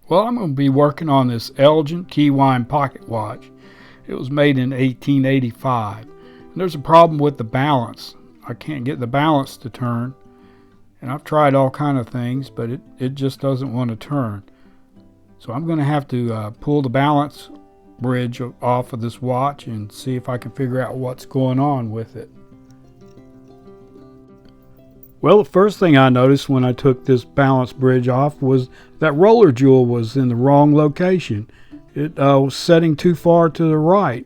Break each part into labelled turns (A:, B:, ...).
A: Well, I'm going to be working on this Elgin Keywine pocket watch. It was made in 1885. And there's a problem with the balance. I can't get the balance to turn. And I've tried all kind of things, but it just doesn't want to turn. So I'm going to have to pull the balance bridge off of this watch and see if I can figure out what's going on with it. Well, the first thing I noticed when I took this balance bridge off was that roller jewel was in the wrong location. It was setting too far to the right.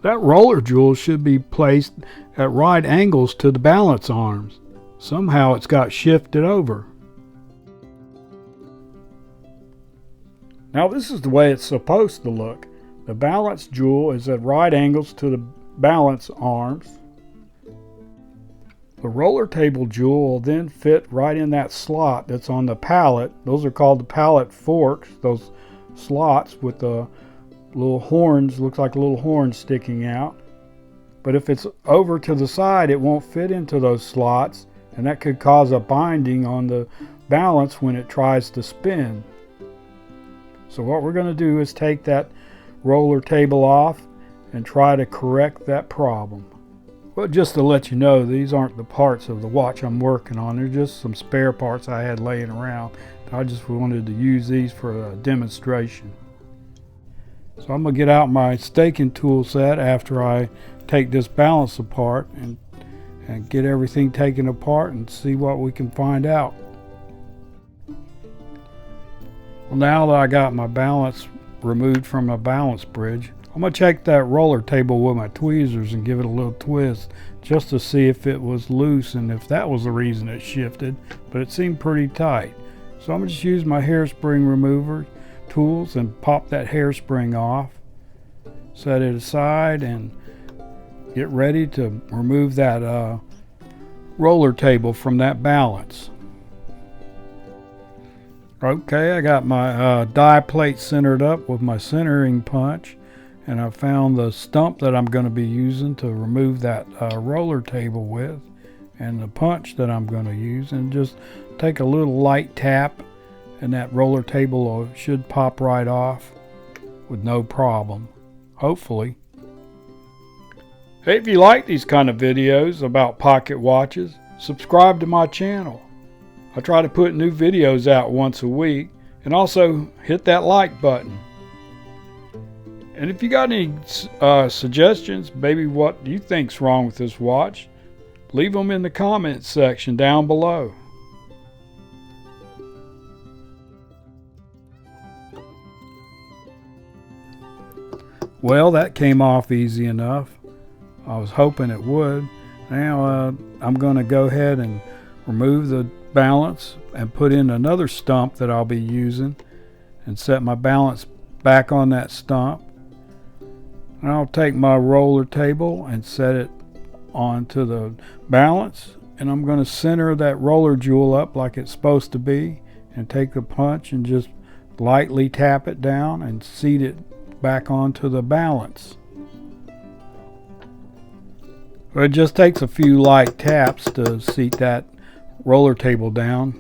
A: That roller jewel should be placed at right angles to the balance arms. Somehow it's got shifted over. Now this is the way it's supposed to look. The balance jewel is at right angles to the balance arms. The roller table jewel will then fit right in that slot that's on the pallet. Those are called the pallet forks, those slots with the little horns, looks like little horns sticking out. But if it's over to the side, it won't fit into those slots, and that could cause a binding on the balance when it tries to spin. So what we're going to do is take that roller table off and try to correct that problem. Well, just to let you know, these aren't the parts of the watch I'm working on. They're just some spare parts I had laying around. I just wanted to use these for a demonstration. So I'm going to get out my staking tool set after I take this balance apart and get everything taken apart and see what we can find out. Well, now that I got my balance removed from my balance bridge, I'm going to check that roller table with my tweezers and give it a little twist just to see if it was loose and if that was the reason it shifted, but it seemed pretty tight. So I'm going to just use my hairspring remover tools and pop that hairspring off, set it aside, and get ready to remove that roller table from that balance. Okay, I got my die plate centered up with my centering punch, and I found the stump that I'm going to be using to remove that roller table with, and the punch that I'm going to use, and just take a little light tap and that roller table should pop right off with no problem, hopefully. Hey, if you like these kind of videos about pocket watches, subscribe to my channel. I try to put new videos out once a week, and also hit that like button. And if you got any suggestions, maybe what you think's wrong with this watch, leave them in the comments section down below. Well, that came off easy enough. I was hoping it would. Now I'm going to go ahead and remove the balance and put in another stump that I'll be using and set my balance back on that stump. And I'll take my roller table and set it onto the balance, and I'm going to center that roller jewel up like it's supposed to be, and take the punch and just lightly tap it down and seat it back onto the balance. It just takes a few light taps to seat that roller table down.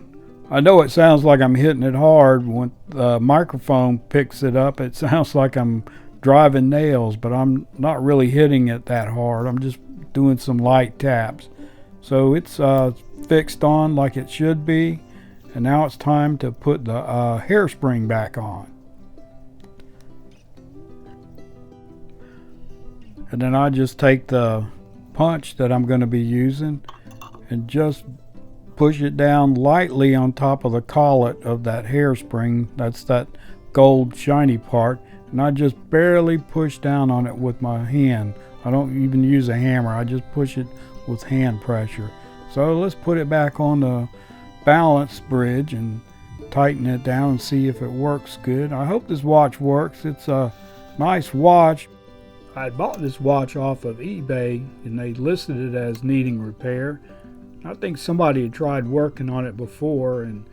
A: I know it sounds like I'm hitting it hard. When the microphone picks it up, it sounds like I'm driving nails, but I'm not really hitting it that hard. I'm just doing some light taps. So it's fixed on like it should be, and now it's time to put the hairspring back on. And then I just take the punch that I'm going to be using and just push it down lightly on top of the collet of that hairspring. That's that gold shiny part. And I just barely push down on it with my hand. I don't even use a hammer. I just push it with hand pressure. So let's put it back on the balance bridge and tighten it down and see if it works good. I hope this watch works. It's a nice watch. I bought this watch off of eBay and they listed it as needing repair. I think somebody had tried working on it before and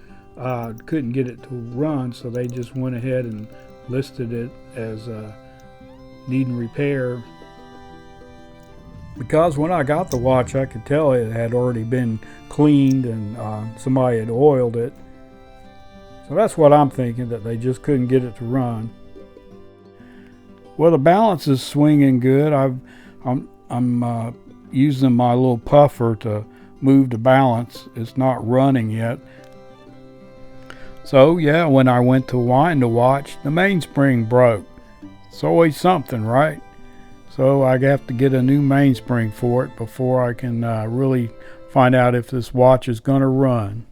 A: couldn't get it to run, so they just went ahead and listed it as needing repair. Because when I got the watch, I could tell it had already been cleaned and somebody had oiled it. So that's what I'm thinking, that they just couldn't get it to run. Well, the balance is swinging good. I'm using my little puffer to move the balance. It's not running yet. So yeah, when I went to wind the watch, the mainspring broke. It's always something, right? So I have to get a new mainspring for it before I can really find out if this watch is going to run.